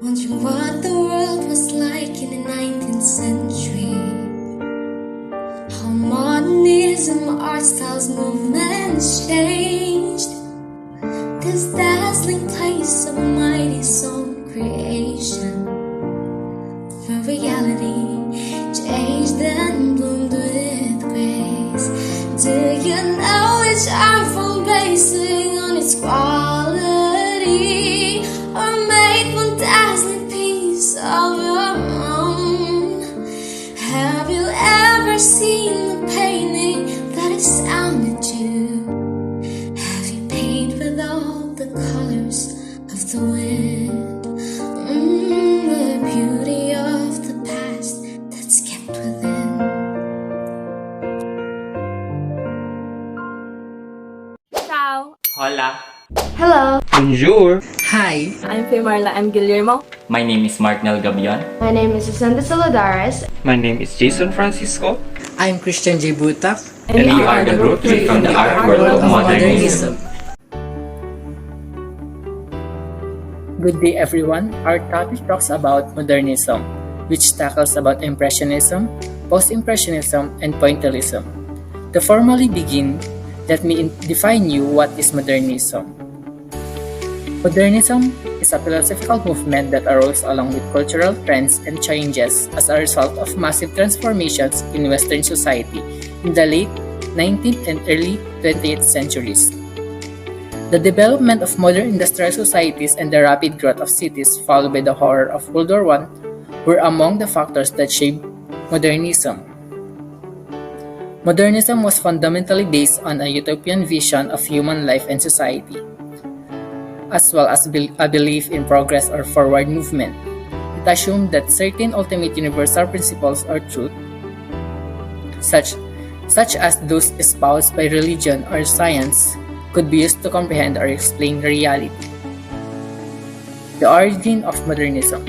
Wondering what the world was like in the 19th century. How modernism, art styles, movements changed. This dazzling place of mighty soul creation, where reality changed and bloomed with grace. Do you know which art form basing on its quality, or made one dazzling piece of your own? Have you ever seen a painting that astounded you? Have you paid with all the colors of the wind? The beauty of the past that's kept within. Ciao! Hola. Hello! Bonjour. Hi, I'm Marla. I'm Guillermo. My name is Marknel Gabion. My name is Susanda Soladares. My name is Jason Francisco. I'm Christian J. Butak. And we are the group three from the art world of modernism. Good day everyone. Our topic talks about modernism, which tackles about impressionism, post-impressionism, and pointillism. To formally begin, let me define you what is modernism. Modernism is a philosophical movement that arose along with cultural trends and changes as a result of massive transformations in Western society in the late 19th and early 20th centuries. The development of modern industrial societies and the rapid growth of cities followed by the horror of World War I were among the factors that shaped modernism. Modernism was fundamentally based on a utopian vision of human life and society, as well as a belief in progress or forward movement. It assumed that certain ultimate universal principles or truth, such as those espoused by religion or science, could be used to comprehend or explain reality. The origin of modernism.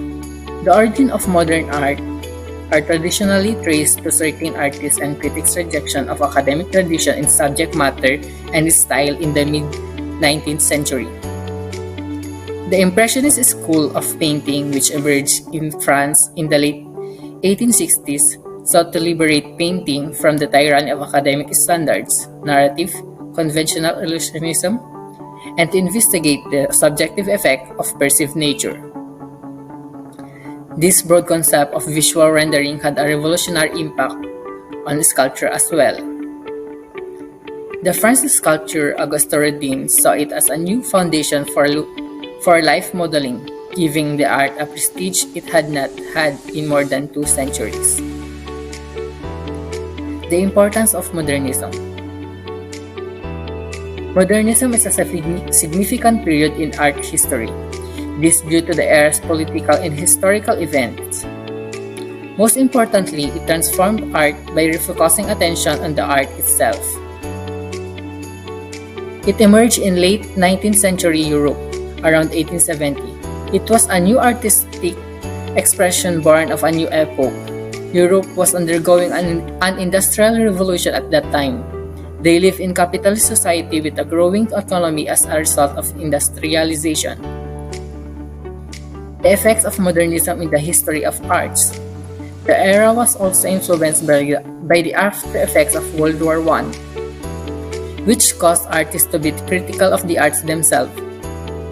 The origin of modern art are traditionally traced to certain artists and critics' rejection of academic tradition in subject matter and style in the mid-19th century. The Impressionist school of painting, which emerged in France in the late 1860s, sought to liberate painting from the tyranny of academic standards, narrative, conventional illusionism, and to investigate the subjective effect of perceived nature. This broad concept of visual rendering had a revolutionary impact on sculpture as well. The French sculptor Auguste Rodin saw it as a new foundation for life modeling, giving the art a prestige it had not had in more than 2 centuries. The importance of modernism. Modernism is a significant period in art history. This due to the era's political and historical events. Most importantly, it transformed art by refocusing attention on the art itself. It emerged in late 19th century Europe, around 1870. It was a new artistic expression born of a new epoch. Europe was undergoing an industrial revolution at that time. They lived in capitalist society with a growing economy as a result of industrialization. The effects of modernism in the history of arts. The era was also influenced by the after effects of World War I, which caused artists to be critical of the arts themselves,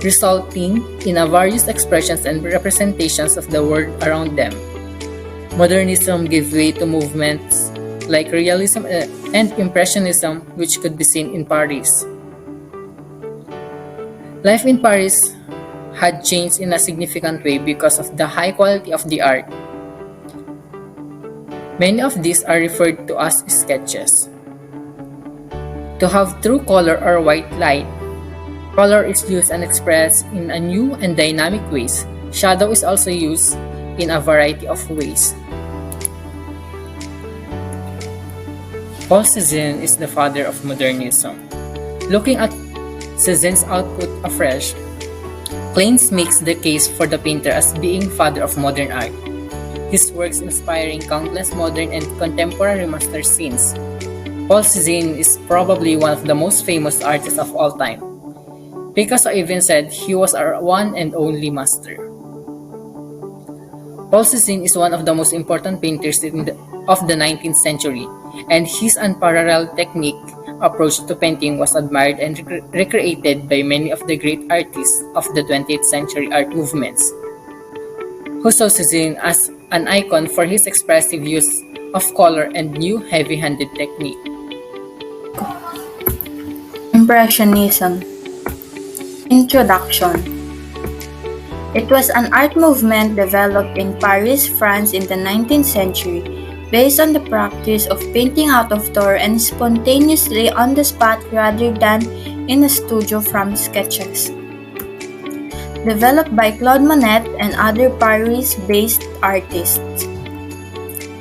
resulting in various expressions and representations of the world around them. Modernism gave way to movements like Realism and Impressionism, which could be seen in Paris. Life in Paris had changed in a significant way because of the high quality of the art. Many of these are referred to as sketches. To have true color or white light, color is used and expressed in a new and dynamic ways. Shadow is also used in a variety of ways. Paul Cézanne is the father of modernism. Looking at Cézanne's output afresh, Kleins makes the case for the painter as being father of modern art. His works inspiring countless modern and contemporary masters since. Paul Cézanne is probably one of the most famous artists of all time. Picasso even said he was our one and only master. Paul Cézanne is one of the most important painters of the 19th century, and his unparalleled technique approach to painting was admired and recreated by many of the great artists of the 20th century art movements, who saw Cézanne as an icon for his expressive use of color and new heavy-handed technique. Impressionism. Introduction. It was an art movement developed in Paris, France in the 19th century, based on the practice of painting out of door and spontaneously on the spot rather than in a studio from sketches. Developed by Claude Monet and other Paris-based artists.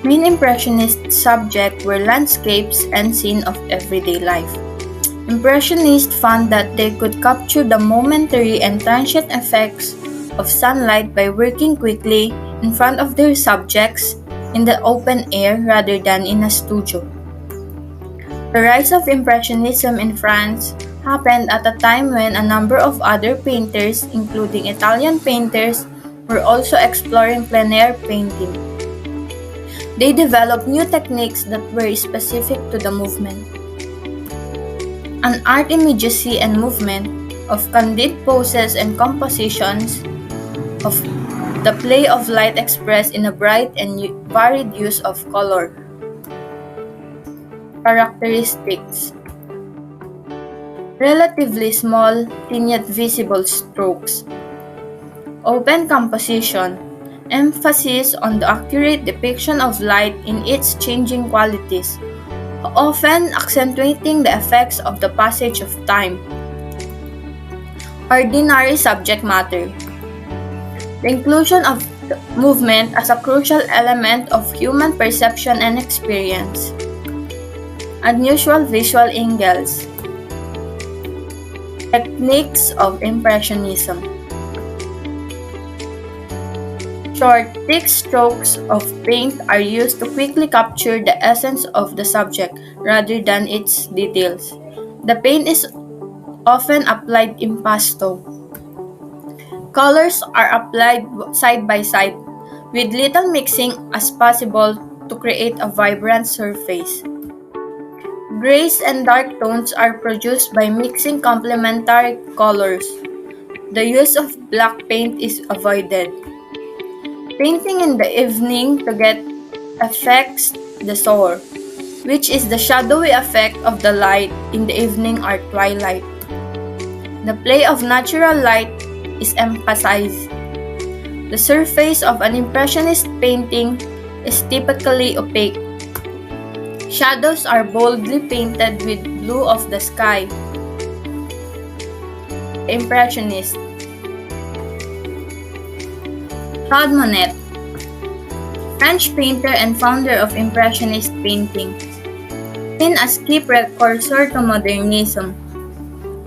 Main Impressionist subjects were landscapes and scenes of everyday life. Impressionists found that they could capture the momentary and transient effects of sunlight by working quickly in front of their subjects in the open air rather than in a studio. The rise of Impressionism in France happened at a time when a number of other painters, including Italian painters, were also exploring plein air painting. They developed new techniques that were specific to the movement. An art immediacy and movement of candid poses and compositions of the play of light expressed in a bright and varied use of color. Characteristics. Relatively small, thin yet visible strokes. Open composition. Emphasis on the accurate depiction of light in its changing qualities, often accentuating the effects of the passage of time. Ordinary subject matter. The inclusion of movement as a crucial element of human perception and experience. Unusual visual angles. Techniques of Impressionism. Short, thick strokes of paint are used to quickly capture the essence of the subject rather than its details. The paint is often applied impasto. Colors are applied side by side, with little mixing as possible to create a vibrant surface. Grays and dark tones are produced by mixing complementary colors. The use of black paint is avoided. Painting in the evening to get affects the soul, which is the shadowy effect of the light in the evening or twilight. The play of natural light is emphasized. The surface of an impressionist painting is typically opaque. Shadows are boldly painted with blue of the sky. Impressionist. Claude Monet, French painter and founder of Impressionist painting, seen as key precursor to Modernism,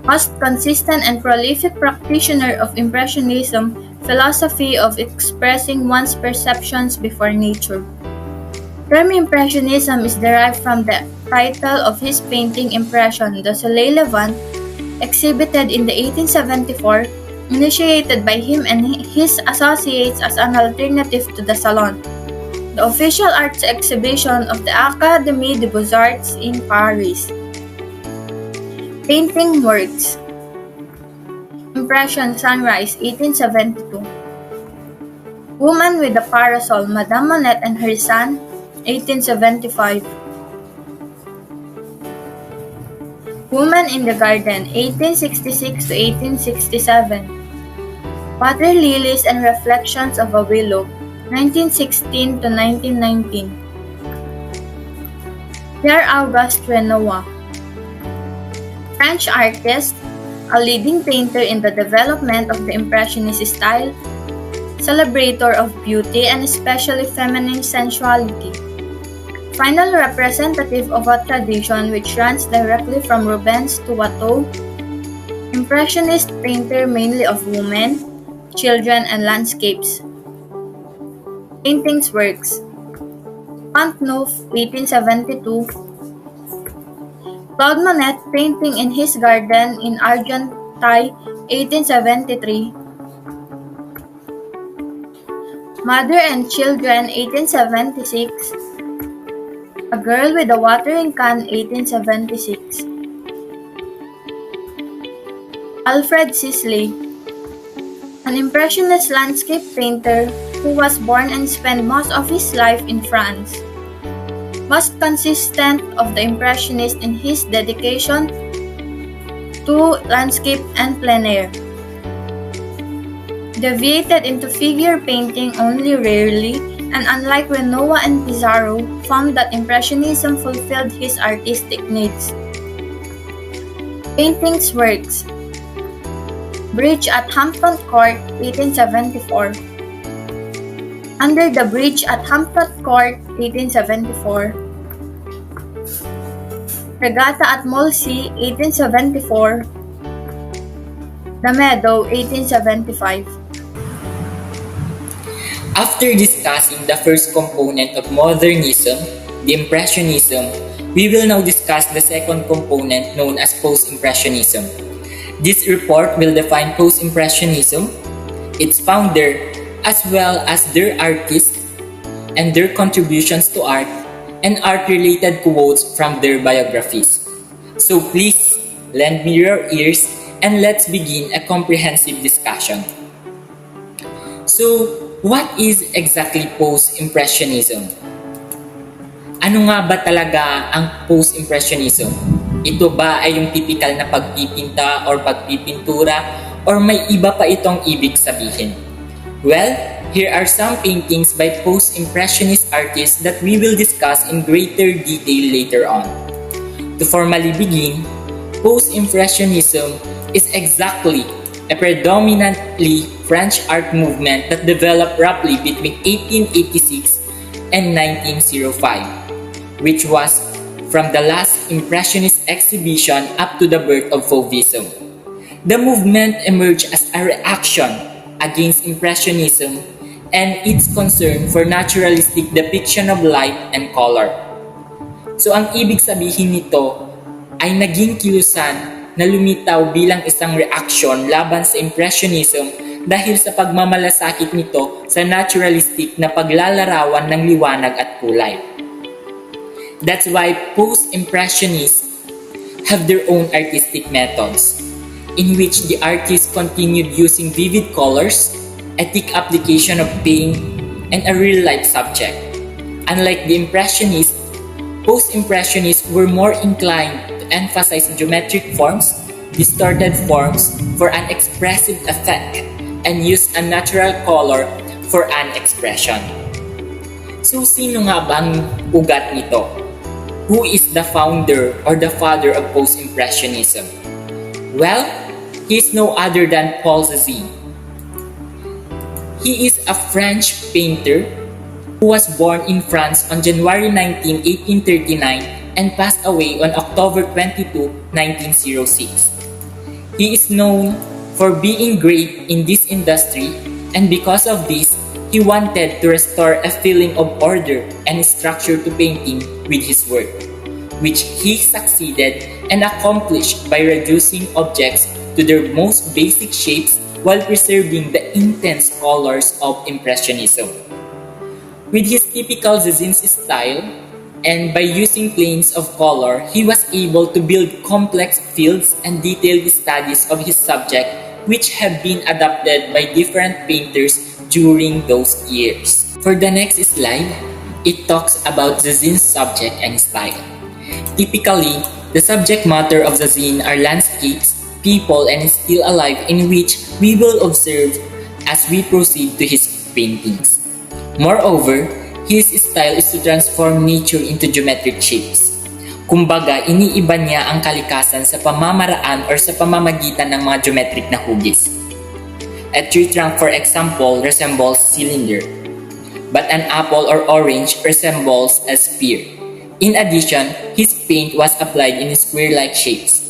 most consistent and prolific practitioner of Impressionism philosophy of expressing one's perceptions before nature. The term Impressionism is derived from the title of his painting Impression, the Soleil Levant, exhibited in the 1874, initiated by him and his associates as an alternative to the Salon, the official arts exhibition of the Académie des Beaux-Arts in Paris. Painting works. Impression Sunrise, 1872. Woman with a Parasol, Madame Monet and Her Son, 1875. Woman in the Garden, 1866 to 1867. Water Lilies and Reflections of a Willow, 1916 to 1919. Pierre-Auguste Renoir, French artist, a leading painter in the development of the Impressionist style, celebrator of beauty and especially feminine sensuality. Final representative of a tradition which runs directly from Rubens to Watteau. Impressionist painter mainly of women, children, and landscapes. Paintings works. Pont-Neuf, 1872. Claude Monet painting in his garden in Argenteuil, 1873. Mother and Children, 1876. A Girl with a Watering Can, 1876. Alfred Sisley, an Impressionist landscape painter who was born and spent most of his life in France. Most consistent of the Impressionists in his dedication to landscape and plein air. Deviated into figure painting only rarely, and unlike Renoir and Pissarro, found that Impressionism fulfilled his artistic needs. Paintings works: Bridge at Hampton Court, 1874. Under the Bridge at Hampton Court, 1874. Regatta at Molesey, 1874. The Meadow, 1875. After discussing the first component of Modernism, the Impressionism, we will now discuss the second component known as Post-Impressionism. This report will define Post-Impressionism, its founder, as well as their artists and their contributions to art, and art-related quotes from their biographies. So please, lend me your ears and let's begin a comprehensive discussion. So, what is exactly Post-Impressionism? Ano nga ba talaga ang Post-Impressionism? Ito ba ay yung typical na pagpipinta or pagpipintura or may iba pa itong ibig sabihin? Well, here are some paintings by Post-Impressionist artists that we will discuss in greater detail later on. To formally begin, Post-Impressionism is exactly a predominantly French art movement that developed roughly between 1886 and 1905, which was from the last Impressionist exhibition up to the birth of Fauvism. The movement emerged as a reaction against Impressionism and its concern for naturalistic depiction of light and color. So ang ibig sabihin nito ay naging kilusan na lumitaw bilang isang reaksyon laban sa Impressionism dahil sa pagmamalasakit nito sa naturalistic na paglalarawan ng liwanag at kulay. That's why Post-Impressionists have their own artistic methods, in which the artists continued using vivid colors, ethic application of paint, and a real-life subject. Unlike the Impressionists, Post-Impressionists were more inclined to emphasize geometric forms, distorted forms for an expressive effect, and use a natural color for an expression. So, sino nga ba ang ugat nito? Who is the founder or the father of Post-Impressionism? Well, he is no other than Paul Cézanne. He is a French painter who was born in France on January 19, 1839 and passed away on October 22, 1906. He is known for being great in this industry, and because of this, he wanted to restore a feeling of order and structure to painting with his work, which he succeeded and accomplished by reducing objects to their most basic shapes while preserving the intense colors of Impressionism. With his typical Cézanne style, and by using planes of color, he was able to build complex fields and detailed studies of his subject, which have been adopted by different painters during those years. For the next slide, it talks about Cézanne's subject and style. Typically, the subject matter of Cézanne are landscapes, people, and still alive in which we will observe as we proceed to his paintings. Moreover, his style is to transform nature into geometric shapes. Kumbaga, iniiba niya ang kalikasan sa pamamaraan or sa pamamagitan ng mga geometric na hugis. A tree trunk, for example, resembles cylinder, but an apple or orange resembles a sphere. In addition, his paint was applied in square-like shapes.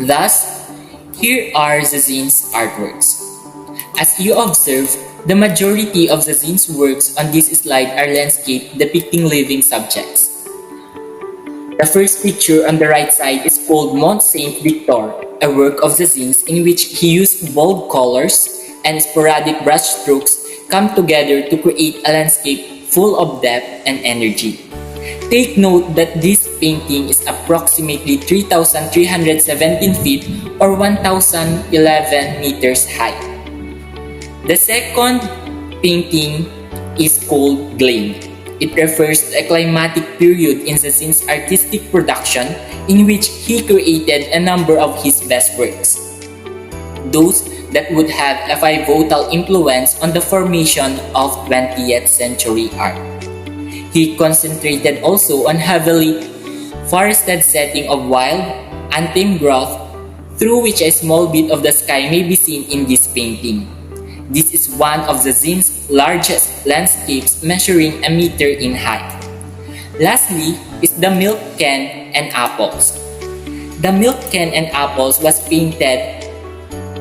Thus, here are Cézanne's artworks. As you observe, the majority of Cézanne's works on this slide are landscape depicting living subjects. The first picture on the right side is called Mont Saint-Victor, a work of Cézanne's in which he used bold colors and sporadic brushstrokes come together to create a landscape full of depth and energy. Take note that this painting is approximately 3,317 feet or 1,011 meters high. The second painting is called Glade. It refers to a climatic period in Zazin's artistic production in which he created a number of his best works, those that would have a pivotal influence on the formation of 20th century art. He concentrated also on heavily forested setting of wild, untamed growth through which a small bit of the sky may be seen in this painting. This is one of Zazin's largest landscapes, measuring a meter in height. Lastly is the milk can and apples. The milk can and apples was painted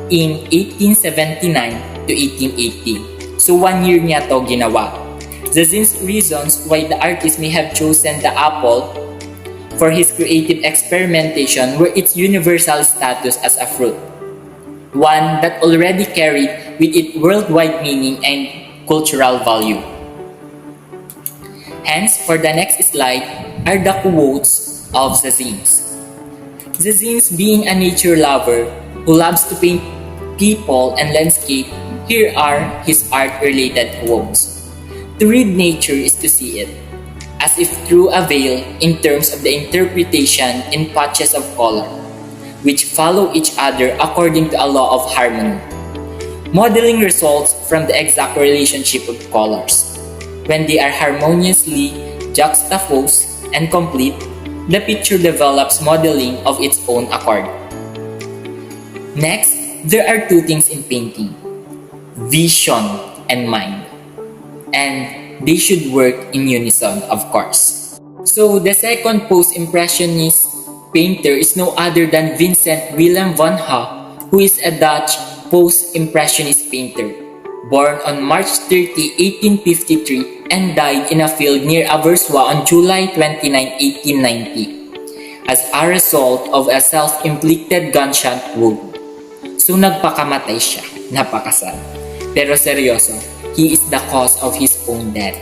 in 1879 to 1880. So 1 year niya to ginawa. Zazin's reasons why the artist may have chosen the apple for his creative experimentation were its universal status as a fruit, one that already carried with it worldwide meaning and cultural value. Hence, for the next slide are the quotes of Zazin's. Zazin's, being a nature lover who loves to paint people and landscape, here are his art-related quotes. To read nature is to see it, as if through a veil in terms of the interpretation in patches of color, which follow each other according to a law of harmony. Modeling results from the exact relationship of colors. When they are harmoniously juxtaposed and complete, the picture develops modeling of its own accord. Next, there are two things in painting: vision and mind. And they should work in unison, of course. So the second post-impressionist painter is no other than Vincent Willem van Gogh, who is a Dutch post-impressionist painter, born on March 30, 1853 and died in a field near Aversoix on July 29, 1890 as a result of a self-inflicted gunshot wound. So nagpakamatay siya, napakasad. Pero seryoso, he is the cause of his own death.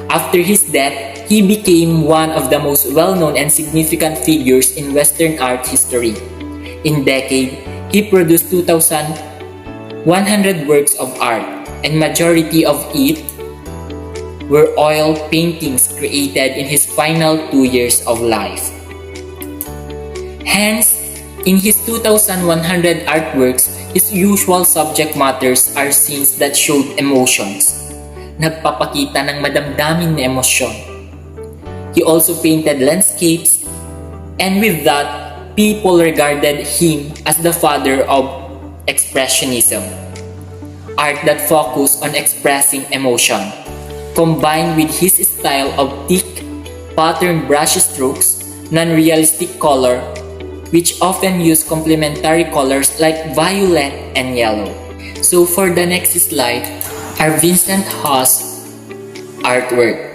After his death, he became one of the most well-known and significant figures in Western art history. In decade, he produced 2,100 works of art, and majority of it were oil paintings created in his final 2 years of life. Hence, in his 2,100 artworks, his usual subject matters are scenes that showed emotions. Nagpapakita ng madamdamin na emosyon. He also painted landscapes, and with that, people regarded him as the father of Expressionism, art that focused on expressing emotion, combined with his style of thick, patterned brush strokes, non-realistic color, which often use complementary colors like violet and yellow. So for the next slide are Vincent Hawes' artwork,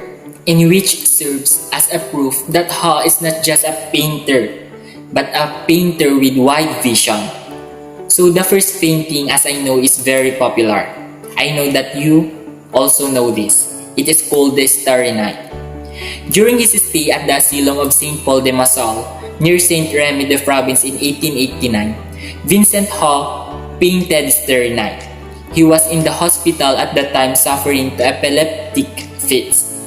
in which serves as a proof that Haw is not just a painter, but a painter with wide vision. So the first painting, as I know, is very popular. I know that you also know this. It is called The Starry Night. During his stay at the Asylum of St. Paul de Massal, near St. Remy de Province in 1889, Vincent Haw painted Starry Night. He was in the hospital at the time suffering to epileptic fits.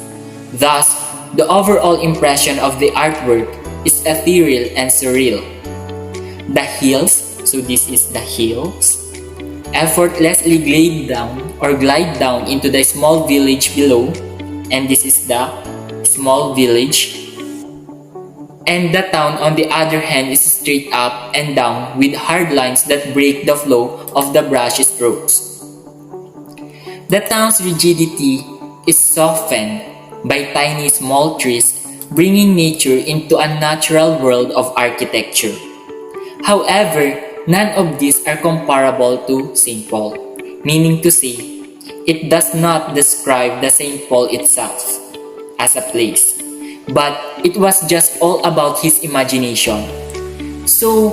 Thus, the overall impression of the artwork is ethereal and surreal. The hills, so this is the hills, effortlessly glide down into the small village below, and this is the small village. And the town, on the other hand, is straight up and down with hard lines that break the flow of the brush strokes. The town's rigidity is softened by tiny small trees, bringing nature into a natural world of architecture. However, none of these are comparable to St. Paul, meaning to say, it does not describe the St. Paul itself as a place, but it was just all about his imagination. So,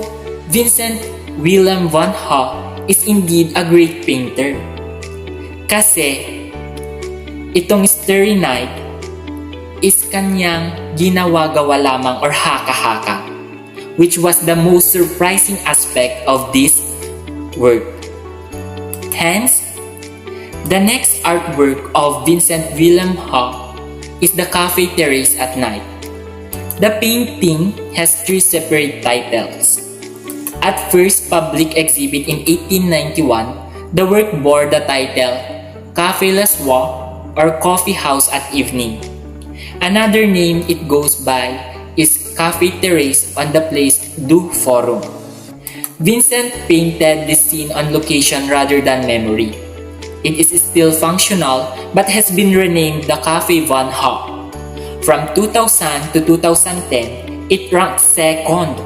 Vincent Willem van Gogh is indeed a great painter. Kasi itong Starry Night is kanyang ginawa-gawa lamang or haka-haka, which was the most surprising aspect of this work. Hence, the next artwork of Vincent Willem Haw is the Cafe Terrace at Night. The painting has three separate titles. At first public exhibit in 1891, the work bore the title Café Le Soir or Coffee House at Evening. Another name it goes by is Café Terrace on the place du Forum. Vincent painted this scene on location rather than memory. It is still functional but has been renamed the Café Van Haw. From 2000 to 2010, it ranked second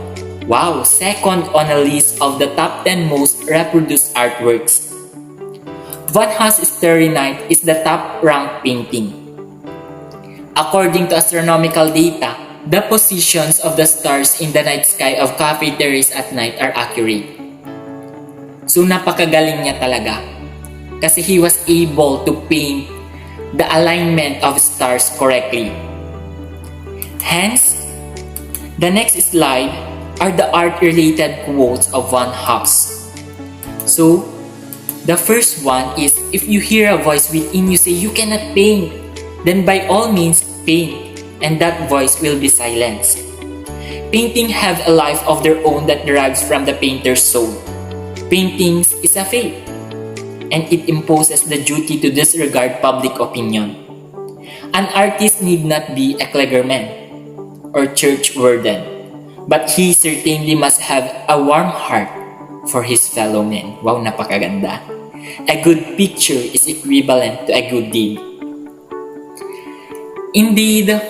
on a list of the top 10 most reproduced artworks. Van Haw's Starry Night is the top-ranked painting. According to astronomical data, the positions of the stars in the night sky of Cafe Terrace at night are accurate. So napakagaling niya talaga. Kasi he was able to paint the alignment of stars correctly. Hence, the next slide are the art-related quotes of Van Haas. So, the first one is, if you hear a voice within you say you cannot paint, then by all means paint, and that voice will be silenced. Painting have a life of their own that derives from the painter's soul. Paintings is a faith, and it imposes the duty to disregard public opinion. An artist need not be a clergyman or church warden, but he certainly must have a warm heart for his fellow men. Wow, napakaganda. A good picture is equivalent to a good deed. Indeed,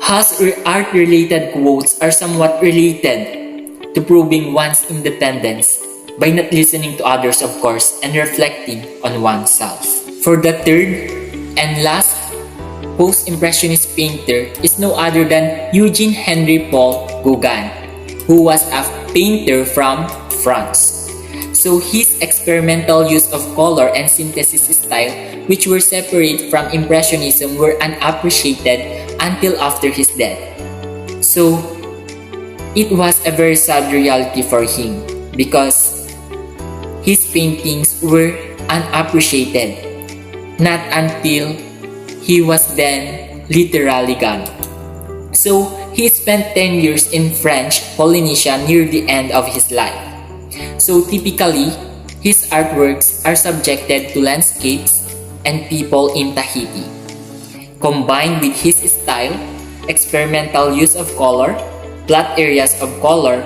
Haas' art-related quotes are somewhat related to proving one's independence by not listening to others, of course, and reflecting on oneself. For the third and last post-impressionist painter is no other than Eugene Henry Paul Gauguin, who was a painter from France. So his experimental use of color and synthesis style, which were separate from Impressionism, were unappreciated until after his death. So it was a very sad reality for him because his paintings were unappreciated, not until he was then literally gone. So he spent 10 years in French Polynesia near the end of his life. So typically, his artworks are subjected to landscapes and people in Tahiti. Combined with his style, experimental use of color, flat areas of color,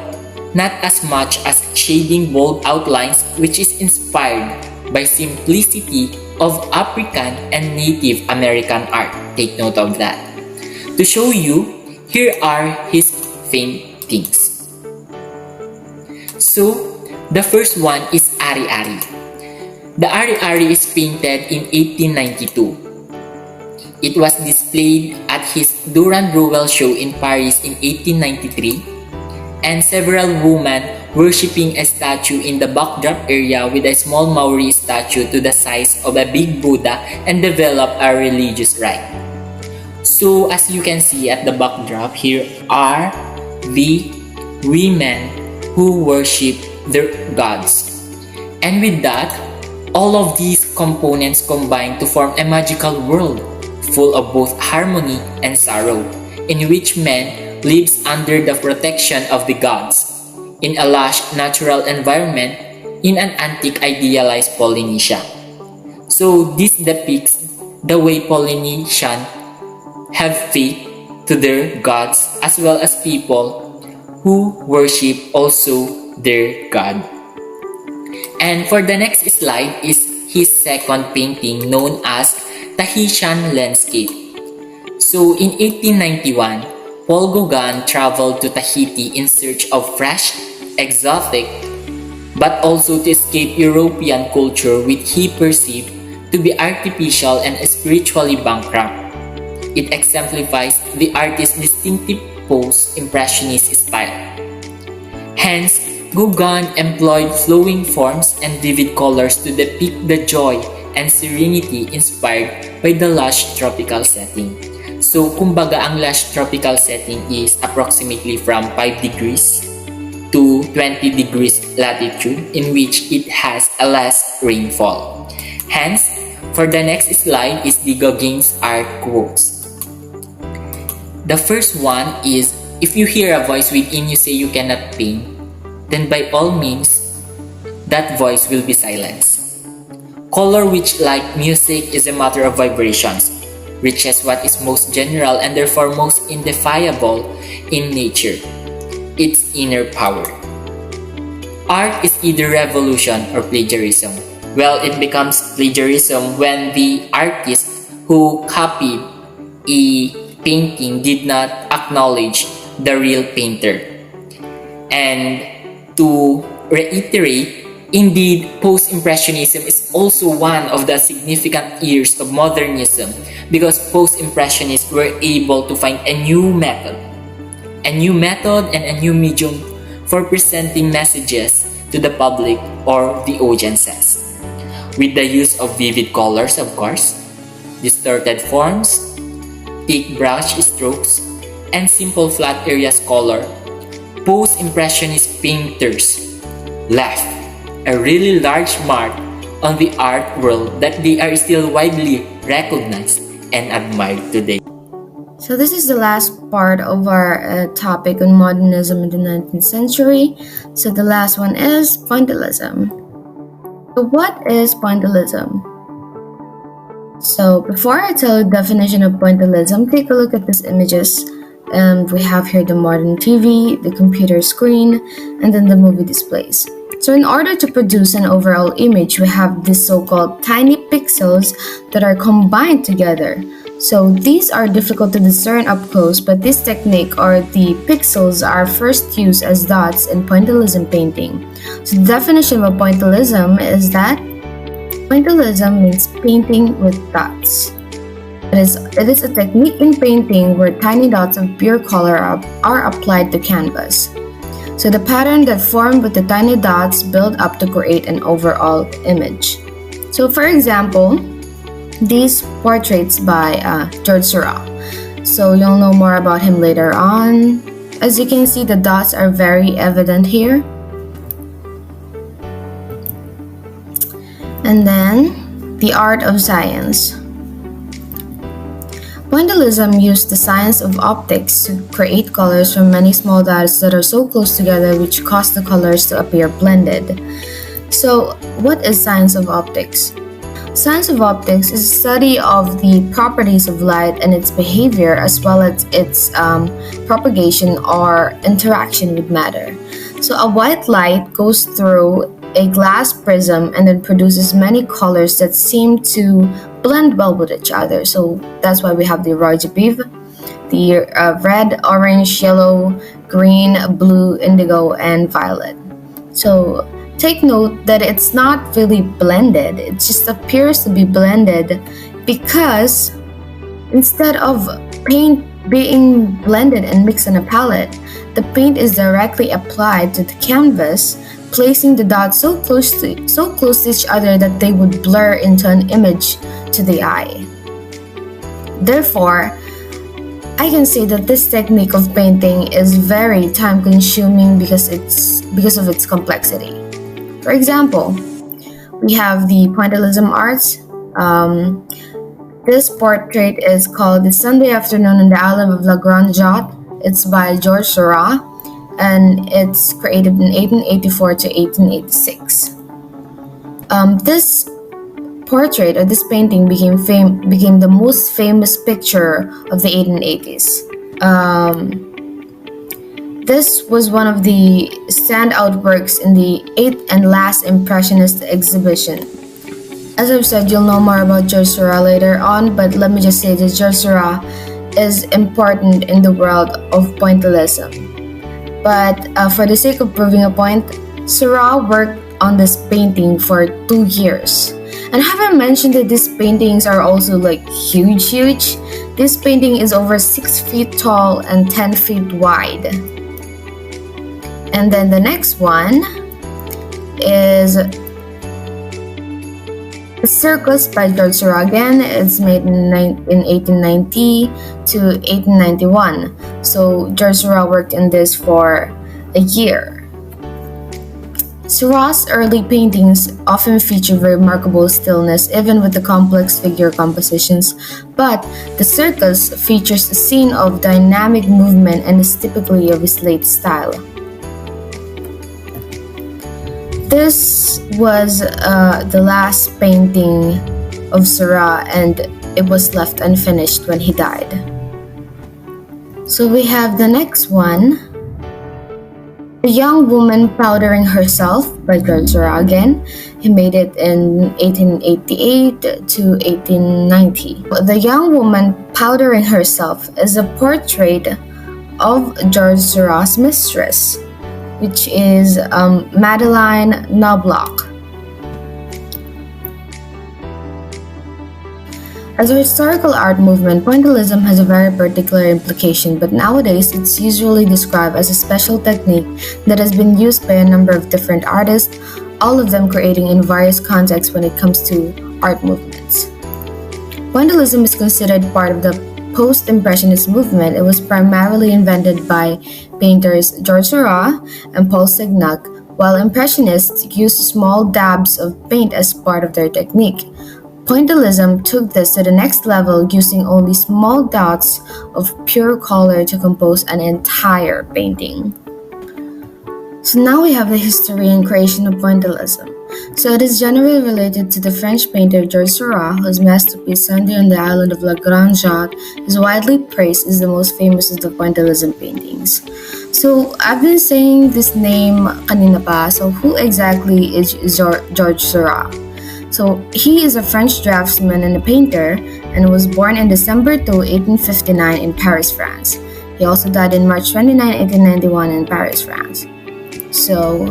not as much as shading bold outlines, which is inspired by simplicity of African and Native American art. Take note of that. To show you, here are his paintings. So, the first one is Ari Ari. The Ari Ari is painted in 1892. It was displayed at his Durand Ruel show in Paris in 1893, and several women worshipping a statue in the backdrop area with a small Maori statue to the size of a big Buddha and develop a religious rite. So as you can see at the backdrop, here are the women who worship their gods. And with that, all of these components combine to form a magical world full of both harmony and sorrow, in which man lives under the protection of the gods, in a lush natural environment in an antique idealized Polynesia. So this depicts the way Polynesians have faith to their gods as well as people who worship also their god. And for the next slide is his second painting known as Tahitian Landscape. So in 1891, Paul Gauguin traveled to Tahiti in search of fresh, exotic, but also to escape European culture which he perceived to be artificial and spiritually bankrupt. It exemplifies the artist's distinctive post-impressionist style. Hence, Gauguin employed flowing forms and vivid colors to depict the joy and serenity inspired by the lush tropical setting. So, kumbaga, ang lush tropical setting is approximately from 5 degrees to 20 degrees latitude, in which it has a less rainfall. Hence, for the next slide is the Gauguin's art quotes. The first one is, if you hear a voice within you say you cannot paint, then by all means, that voice will be silenced. Color, which like music is a matter of vibrations, reaches what is most general and therefore most indefiable in nature, its inner power. Art is either revolution or plagiarism. Well, it becomes plagiarism when the artist who copied a painting did not acknowledge the real painter. And to reiterate, indeed, post-impressionism is also one of the significant years of modernism, because post-impressionists were able to find a new method and a new medium for presenting messages to the public or the audiences, with the use of vivid colors, of course, distorted forms, thick brush strokes, and simple flat areas color. Post-impressionist painters left a really large mark on the art world that they are still widely recognized and admired today. So this is the last part of our topic on modernism in the 19th century. So the last one is pointillism. So what is pointillism? So before I tell you the definition of pointillism, take a look at these images. And we have here the modern TV, the computer screen, and then the movie displays. So in order to produce an overall image, we have these so-called tiny pixels that are combined together. So these are difficult to discern up close, but this technique, or the pixels, are first used as dots in pointillism painting. So the definition of pointillism is that pointillism means painting with dots. It is a technique in painting where tiny dots of pure color are applied to canvas. So the pattern that formed with the tiny dots build up to create an overall image. So for example, these portraits by George Seurat. So you'll know more about him later on. As you can see, the dots are very evident here. And then, the art of science. Pointillism used the science of optics to create colors from many small dots that are so close together which cause the colors to appear blended. So, what is science of optics? Science of optics is a study of the properties of light and its behavior, as well as its propagation or interaction with matter. So a white light goes through a glass prism and then produces many colors that seem to blend well with each other. So that's why we have the Roy de Biv, the red, orange, yellow, green, blue, indigo, and violet. So take note that it's not really blended. It just appears to be blended because instead of paint being blended and mixed in a palette, the paint is directly applied to the canvas, placing the dots so close to each other that they would blur into an image to the eye. Therefore, I can say that this technique of painting is very time-consuming because of its complexity. For example, we have the pointillism arts. This portrait is called The Sunday Afternoon on the Island of La Grande Jatte. It's by George Seurat, and it's created in 1884 to 1886. This portrait, or this painting, became the most famous picture of the 1880s. This was one of the standout works in the 8th and last Impressionist exhibition. As I've said, you'll know more about George Seurat later on, but let me just say that George Seurat is important in the world of pointillism. But for the sake of proving a point, Seurat worked on this painting for 2 years. And have I mentioned that these paintings are also like huge? This painting is over 6 feet tall and 10 feet wide. And then the next one is The Circus by George Seurat. Again, it's made in 1890 to 1891. So George Seurat worked in this for a year. Seurat's early paintings often feature remarkable stillness, even with the complex figure compositions, but The Circus features a scene of dynamic movement and is typically of his late style. This was the last painting of Seurat, and it was left unfinished when he died. So we have the next one, The Young Woman Powdering Herself by George Seurat. Again, he made it in 1888 to 1890. The Young Woman Powdering Herself is a portrait of George Seurat's mistress, which is Madeleine Knobloch. As a historical art movement, pointillism has a very particular implication, but nowadays it's usually described as a special technique that has been used by a number of different artists, all of them creating in various contexts when it comes to art movements. Pointillism is considered part of the post-impressionist movement. It was primarily invented by painters George Seurat and Paul Signac, while impressionists used small dabs of paint as part of their technique. Pointillism took this to the next level, using only small dots of pure color to compose an entire painting. So now we have the history and creation of pointillism. So it is generally related to the French painter George Seurat, whose masterpiece Sunday on the Island of La Grande Jatte is widely praised as the most famous of the pointillism paintings. So I've been saying this name kanina pa, so who exactly is George Seurat? So he is a French draftsman and a painter, and was born in December 2, 1859 in Paris, France. He also died in March 29, 1891 in Paris, France. So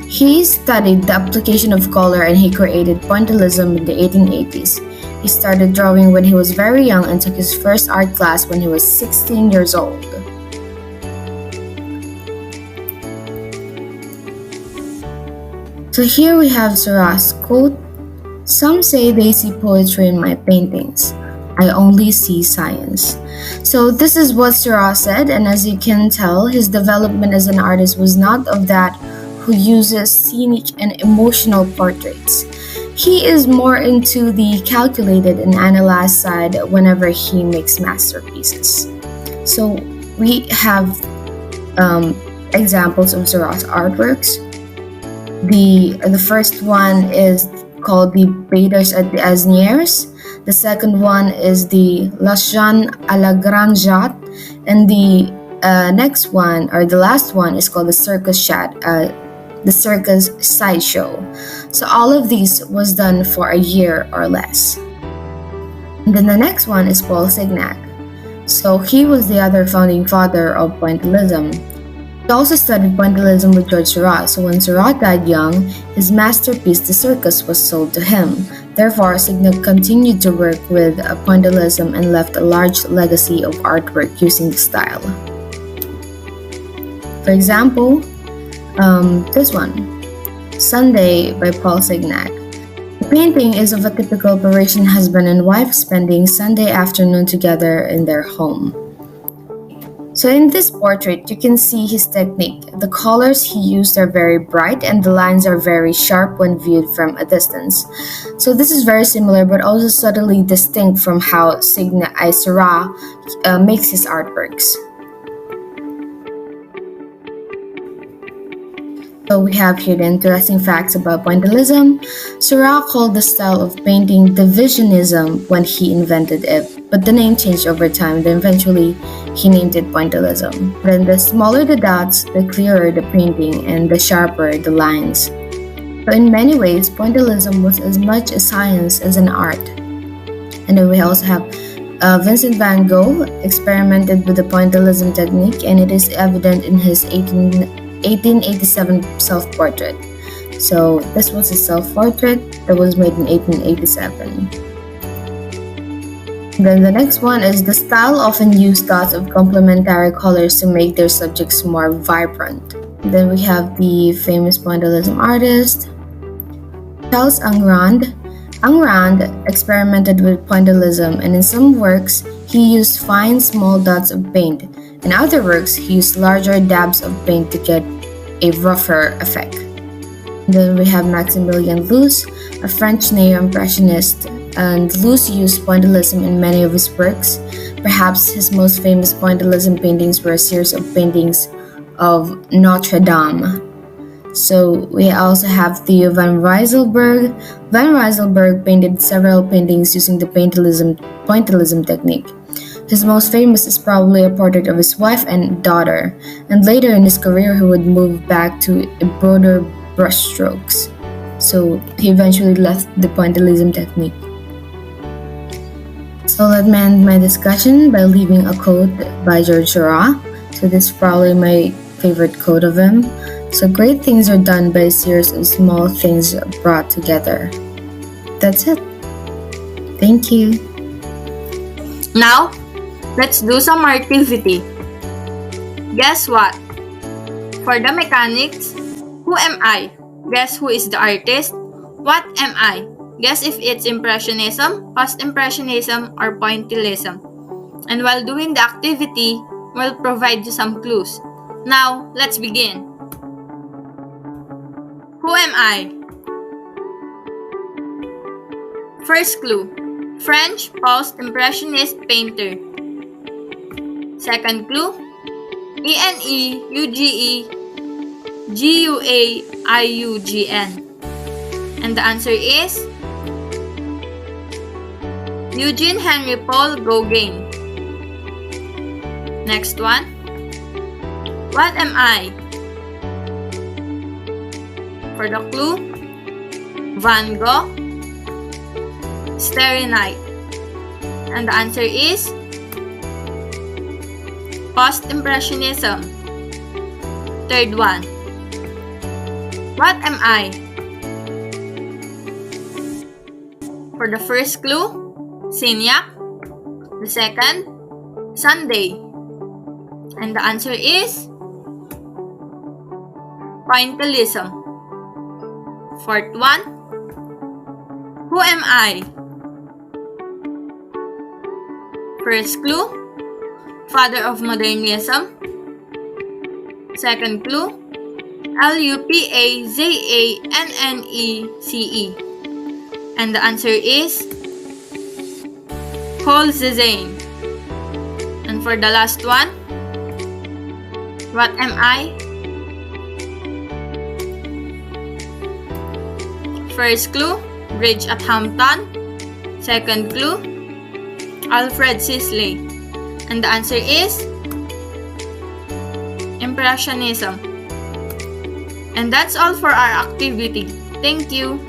he studied the application of color and he created pointillism in the 1880s. He started drawing when he was very young and took his first art class when he was 16 years old. So here we have Seurat's quote, "Some say they see poetry in my paintings. I only see science." So this is what Seurat said, and as you can tell, his development as an artist was not of that who uses scenic and emotional portraits. He is more into the calculated and analyzed side whenever he makes masterpieces. So we have examples of Seurat's artworks. The first one is called the Bathers at the Asnières. The second one is the Les Gens à la Grande Jatte, and the next one, or the last one, is called the Circus Sideshow. So all of these was done for a year or less. And then the next one is Paul Signac. So he was the other founding father of pointillism. He also studied pointillism with George Seurat, so when Seurat died young, his masterpiece, The Circus, was sold to him. Therefore, Signac continued to work with pointillism and left a large legacy of artwork using the style. For example, this one, Sunday by Paul Signac. The painting is of a typical Parisian husband and wife spending Sunday afternoon together in their home. So in this portrait, you can see his technique. The colors he used are very bright and the lines are very sharp when viewed from a distance. So this is very similar but also subtly distinct from how Seurat makes his artworks. So we have here the interesting facts about pointillism. Seurat called the style of painting divisionism when he invented it, but the name changed over time. Then eventually he named it pointillism. Then the smaller the dots, the clearer the painting, and the sharper the lines. So in many ways, pointillism was as much a science as an art. And then we also have Vincent van Gogh experimented with the pointillism technique, and it is evident in his 1887 self-portrait. So this was a self-portrait that was made in 1887. Then the next one is the style often used dots of complementary colors to make their subjects more vibrant. Then we have the famous pointillism artist, Charles Angrand. Angrand experimented with pointillism, and in some works, he used fine, small dots of paint. In other works, he used larger dabs of paint to get a rougher effect. Then we have Maximilien Luz, a French neo-impressionist, and Luz used pointillism in many of his works. Perhaps his most famous pointillism paintings were a series of paintings of Notre Dame. So we also have Theo van Rysselberg. Van Rysselberg painted several paintings using the pointillism technique. His most famous is probably a portrait of his wife and daughter, and later in his career he would move back to broader brushstrokes. So he eventually left the pointillism technique. So let me end my discussion by leaving a quote by George Seurat. So this is probably my favorite quote of him. So great things are done by a series of small things brought together. That's it. Thank you. Now, let's do some activity. Guess what? For the mechanics, who am I? Guess who is the artist? What am I? Guess if it's Impressionism, Post-Impressionism, or Pointillism. And while doing the activity, we'll provide you some clues. Now, let's begin. Who am I? First clue, French post-impressionist painter. Second clue, ENEUGEGUAIUGN. And the answer is Eugene Henry Paul Gauguin. Next one, what am I? For the clue, Van Gogh, Starry Night. And the answer is Post-Impressionism. Third one, what am I? For the first clue, Signac. The second, Sunday. And the answer is Pointillism. Fourth one, who am I? First clue, father of modernism. Second clue, LUPAZANNECE. And the answer is Paul Cézanne. And for the last one, what am I? First clue, Bridge at Hampton. Second clue, Alfred Sisley. And the answer is Impressionism. And that's all for our activity. Thank you.